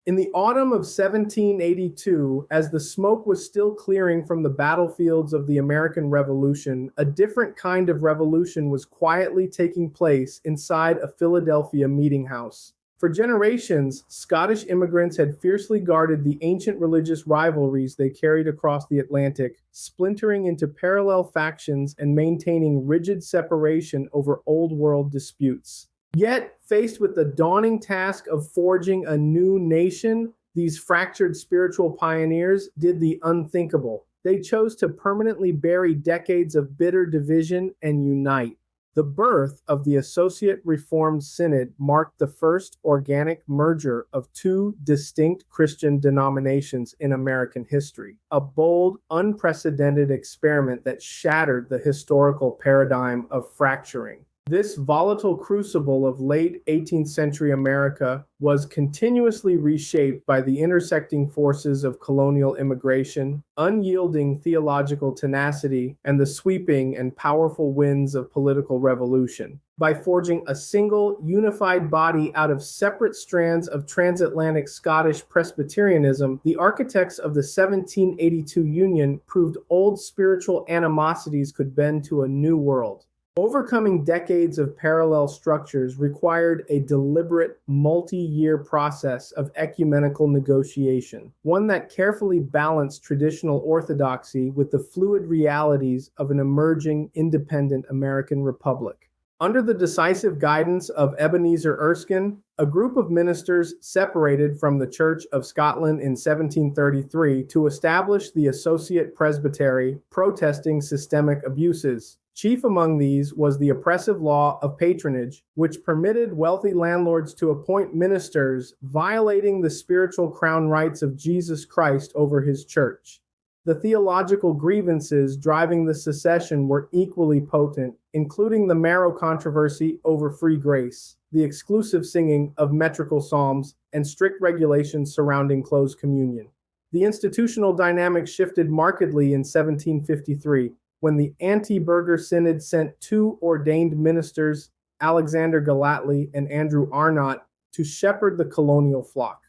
In the autumn of 1782, as the smoke was still clearing from the battlefields of the American Revolution, a different kind of revolution was quietly taking place inside a Philadelphia meeting house. For generations, Scottish immigrants had fiercely guarded the ancient religious rivalries they carried across the Atlantic, splintering into parallel factions and maintaining rigid separation over Old World disputes. Yet, faced with the daunting task of forging a new nation, these fractured spiritual pioneers did the unthinkable. They chose to permanently bury decades of bitter division and unite. The birth of the Associate Reformed Synod marked the first organic merger of two distinct Christian denominations in American history, a bold, unprecedented experiment that shattered the historical paradigm of fracturing. This volatile crucible of late 18th century America was continuously reshaped by the intersecting forces of colonial immigration, unyielding theological tenacity, and the sweeping and powerful winds of political revolution. By forging a single, unified body out of separate strands of transatlantic Scottish Presbyterianism, the architects of the 1782 Union proved old spiritual animosities could bend to a new world. Overcoming decades of parallel structures required a deliberate, multi-year process of ecumenical negotiation, one that carefully balanced traditional orthodoxy with the fluid realities of an emerging, independent American republic. Under the decisive guidance of Ebenezer Erskine, a group of ministers separated from the Church of Scotland in 1733 to establish the Associate Presbytery, protesting systemic abuses. Chief among these was the oppressive law of patronage, which permitted wealthy landlords to appoint ministers, violating the spiritual crown rights of Jesus Christ over his church. The theological grievances driving the secession were equally potent, including the Marrow controversy over free grace, the exclusive singing of metrical psalms, and strict regulations surrounding closed communion. The institutional dynamic shifted markedly in 1753. When the anti-Burgher Synod sent two ordained ministers, Alexander Gallatley and Andrew Arnott, to shepherd the colonial flock.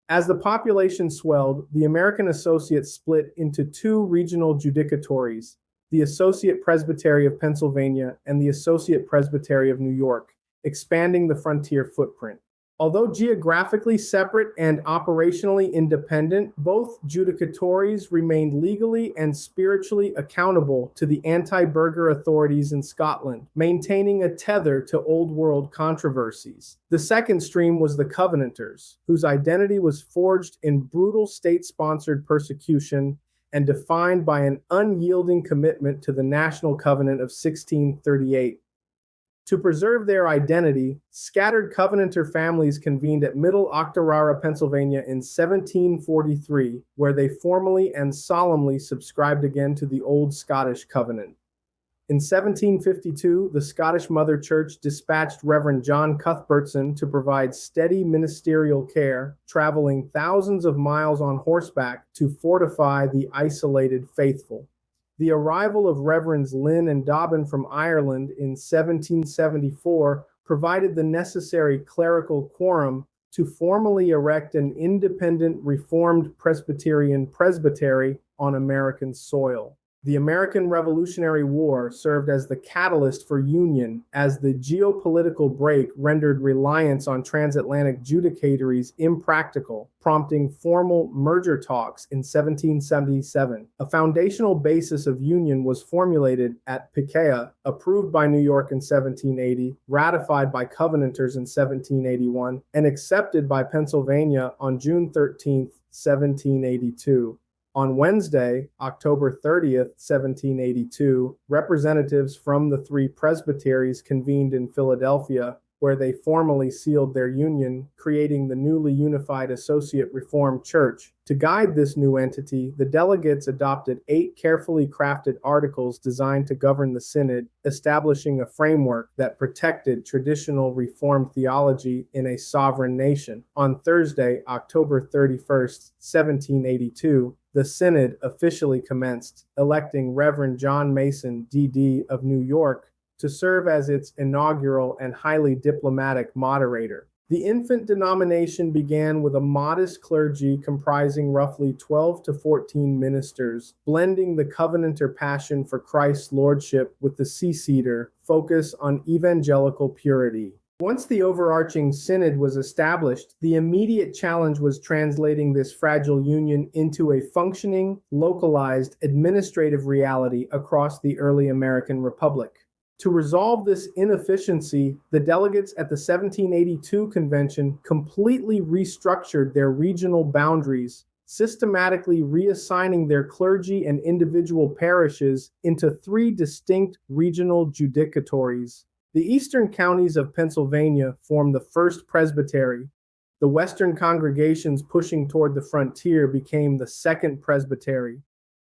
As the population swelled, the American Associates split into two regional judicatories, the Associate Presbytery of Pennsylvania and the Associate Presbytery of New York, expanding the frontier footprint. Although geographically separate and operationally independent, both judicatories remained legally and spiritually accountable to the anti-Burgher authorities in Scotland, maintaining a tether to Old World controversies. The second stream was the Covenanters, whose identity was forged in brutal state-sponsored persecution and defined by an unyielding commitment to the National Covenant of 1638. To preserve their identity, scattered Covenanter families convened at Middle Octorara, Pennsylvania in 1743, where they formally and solemnly subscribed again to the Old Scottish Covenant. In 1752, the Scottish Mother Church dispatched Reverend John Cuthbertson to provide steady ministerial care, traveling thousands of miles on horseback to fortify the isolated faithful. The arrival of Reverends Lynn and Dobbin from Ireland in 1774 provided the necessary clerical quorum to formally erect an independent Reformed Presbyterian presbytery on American soil. The American Revolutionary War served as the catalyst for union as the geopolitical break rendered reliance on transatlantic judicatories impractical, prompting formal merger talks in 1777. A foundational basis of union was formulated at Picea, approved by New York in 1780, ratified by Covenanters in 1781, and accepted by Pennsylvania on June 13, 1782. On Wednesday, October 30th, 1782, representatives from the three presbyteries convened in Philadelphia, where they formally sealed their union, creating the newly unified Associate Reformed Church. To guide this new entity, the delegates adopted 8 carefully crafted articles designed to govern the synod, establishing a framework that protected traditional Reformed theology in a sovereign nation. On Thursday, October 31st, 1782, the synod officially commenced, electing Reverend John Mason, D.D. of New York, to serve as its inaugural and highly diplomatic moderator. The infant denomination began with a modest clergy comprising roughly 12 to 14 ministers, blending the Covenanter passion for Christ's lordship with the Seceder focus on evangelical purity. Once the overarching synod was established, the immediate challenge was translating this fragile union into a functioning, localized, administrative reality across the early American Republic. To resolve this inefficiency, the delegates at the 1782 convention completely restructured their regional boundaries, systematically reassigning their clergy and individual parishes into three distinct regional judicatories. The eastern counties of Pennsylvania formed the first presbytery. The western congregations pushing toward the frontier became the second presbytery.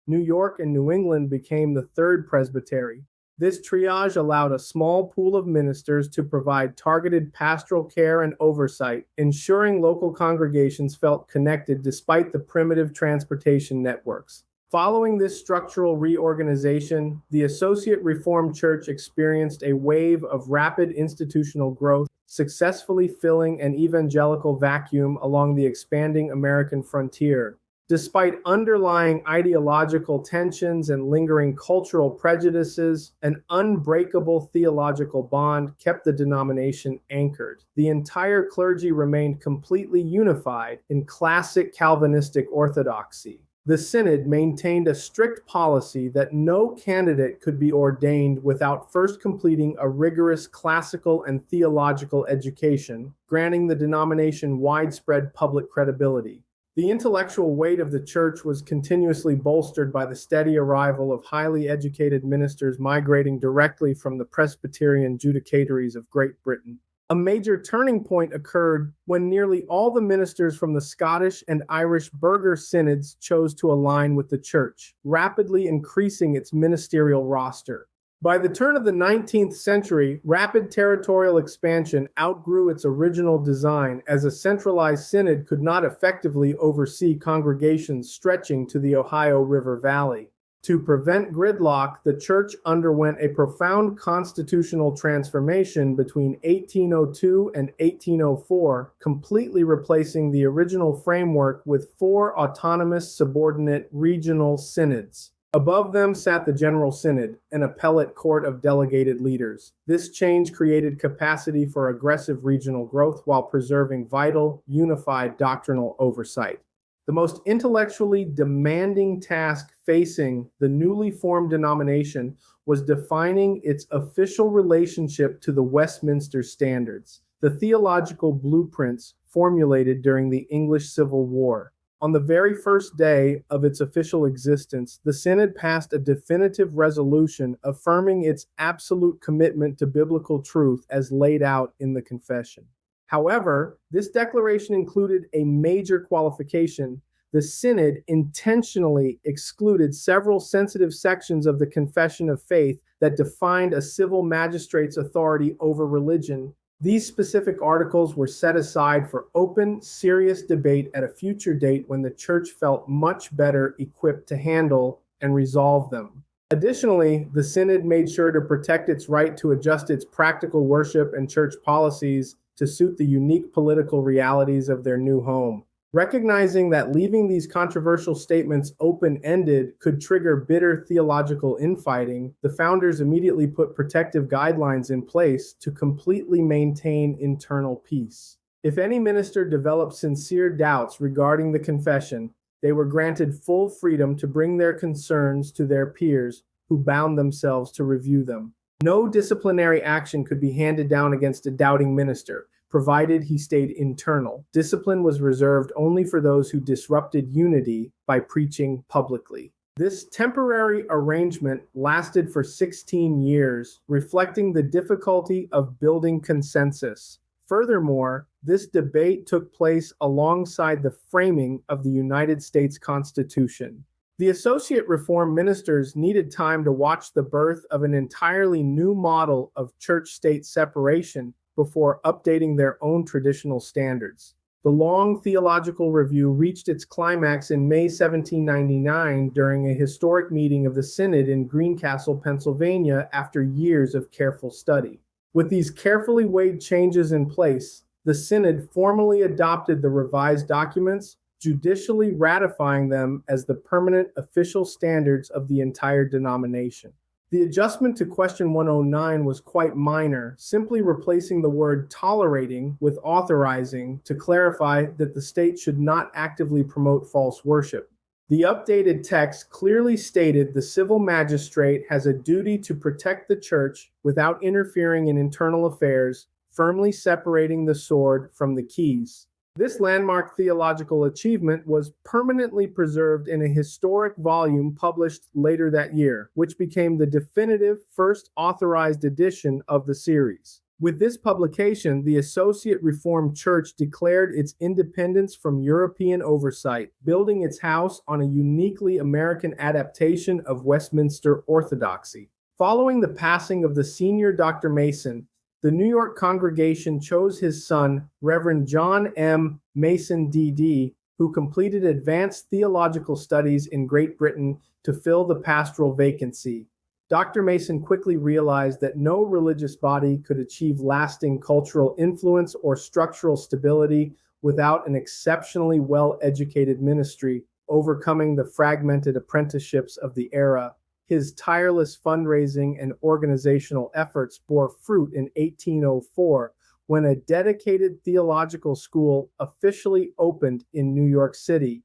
New York and New England became the third presbytery. This triage allowed a small pool of ministers to provide targeted pastoral care and oversight, ensuring local congregations felt connected despite the primitive transportation networks. Following this structural reorganization, the Associate Reformed Church experienced a wave of rapid institutional growth, successfully filling an evangelical vacuum along the expanding American frontier. Despite underlying ideological tensions and lingering cultural prejudices, an unbreakable theological bond kept the denomination anchored. The entire clergy remained completely unified in classic Calvinistic orthodoxy. The Synod maintained a strict policy that no candidate could be ordained without first completing a rigorous classical and theological education, granting the denomination widespread public credibility. The intellectual weight of the church was continuously bolstered by the steady arrival of highly educated ministers migrating directly from the Presbyterian judicatories of Great Britain. A major turning point occurred when nearly all the ministers from the Scottish and Irish burgher synods chose to align with the church, rapidly increasing its ministerial roster. By the turn of the 19th century, rapid territorial expansion outgrew its original design, as a centralized synod could not effectively oversee congregations stretching to the Ohio River Valley. To prevent gridlock, the church underwent a profound constitutional transformation between 1802 and 1804, completely replacing the original framework with four autonomous subordinate regional synods. Above them sat the General Synod, an appellate court of delegated leaders. This change created capacity for aggressive regional growth while preserving vital, unified doctrinal oversight. The most intellectually demanding task facing the newly formed denomination was defining its official relationship to the Westminster Standards, the theological blueprints formulated during the English Civil War. On the very first day of its official existence, the Synod passed a definitive resolution affirming its absolute commitment to biblical truth as laid out in the Confession. However, this declaration included a major qualification. The Synod intentionally excluded several sensitive sections of the Confession of Faith that defined a civil magistrate's authority over religion. These specific articles were set aside for open, serious debate at a future date when the church felt much better equipped to handle and resolve them. Additionally, the Synod made sure to protect its right to adjust its practical worship and church policies to suit the unique political realities of their new home. Recognizing that leaving these controversial statements open-ended could trigger bitter theological infighting, the founders immediately put protective guidelines in place to completely maintain internal peace. If any minister developed sincere doubts regarding the confession, they were granted full freedom to bring their concerns to their peers who bound themselves to review them. No disciplinary action could be handed down against a doubting minister, provided he stayed internal. Discipline was reserved only for those who disrupted unity by preaching publicly. This temporary arrangement lasted for 16 years, reflecting the difficulty of building consensus. Furthermore, this debate took place alongside the framing of the United States Constitution. The associate reform ministers needed time to watch the birth of an entirely new model of church-state separation before updating their own traditional standards. The long theological review reached its climax in May 1799 during a historic meeting of the Synod in Greencastle, Pennsylvania, after years of careful study. With these carefully weighed changes in place, the Synod formally adopted the revised documents, judicially ratifying them as the permanent official standards of the entire denomination. The adjustment to question 109 was quite minor, simply replacing the word tolerating with authorizing to clarify that the state should not actively promote false worship. The updated text clearly stated the civil magistrate has a duty to protect the church without interfering in internal affairs, firmly separating the sword from the keys. This landmark theological achievement was permanently preserved in a historic volume published later that year, which became the definitive first authorized edition of the series. With this publication, the Associate Reformed Church declared its independence from European oversight, building its house on a uniquely American adaptation of Westminster orthodoxy. Following the passing of the senior Dr. Mason, the New York congregation chose his son, Reverend John M. Mason, D.D., who completed advanced theological studies in Great Britain, to fill the pastoral vacancy. Dr. Mason quickly realized that no religious body could achieve lasting cultural influence or structural stability without an exceptionally well-educated ministry, overcoming the fragmented apprenticeships of the era. His tireless fundraising and organizational efforts bore fruit in 1804, when a dedicated theological school officially opened in New York City,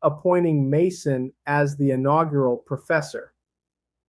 appointing Mason as the inaugural professor.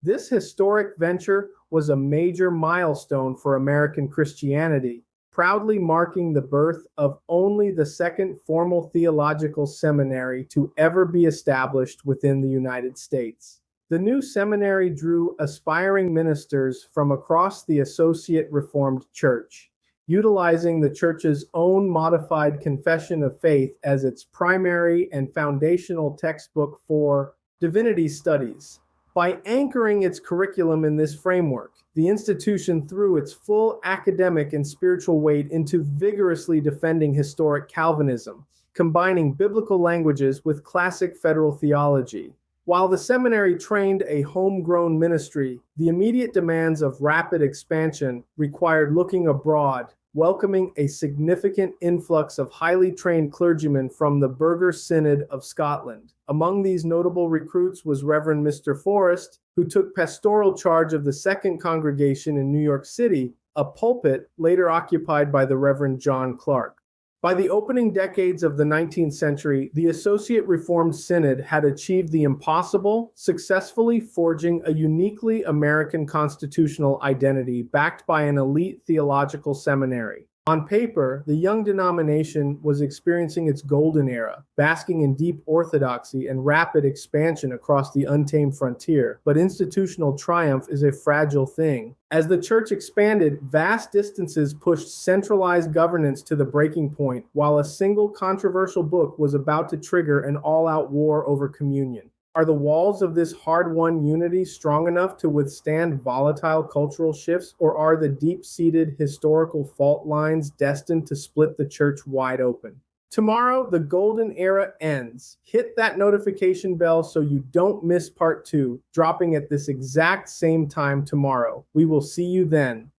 This historic venture was a major milestone for American Christianity, proudly marking the birth of only the second formal theological seminary to ever be established within the United States. The new seminary drew aspiring ministers from across the Associate Reformed Church, utilizing the church's own modified Confession of Faith as its primary and foundational textbook for divinity studies. By anchoring its curriculum in this framework, the institution threw its full academic and spiritual weight into vigorously defending historic Calvinism, combining biblical languages with classic federal theology. While the seminary trained a homegrown ministry, the immediate demands of rapid expansion required looking abroad, welcoming a significant influx of highly trained clergymen from the Burgher Synod of Scotland. Among these notable recruits was Reverend Mr. Forrest, who took pastoral charge of the Second Congregation in New York City, a pulpit later occupied by the Reverend John Clark. By the opening decades of the 19th century, the Associate Reformed Synod had achieved the impossible, successfully forging a uniquely American constitutional identity backed by an elite theological seminary. On paper, the young denomination was experiencing its golden era, basking in deep orthodoxy and rapid expansion across the untamed frontier. But institutional triumph is a fragile thing. As the church expanded, vast distances pushed centralized governance to the breaking point, while a single controversial book was about to trigger an all-out war over communion. Are the walls of this hard-won unity strong enough to withstand volatile cultural shifts, or are the deep-seated historical fault lines destined to split the church wide open? Tomorrow, the golden era ends. Hit that notification bell so you don't miss part 2, dropping at this exact same time tomorrow. We will see you then.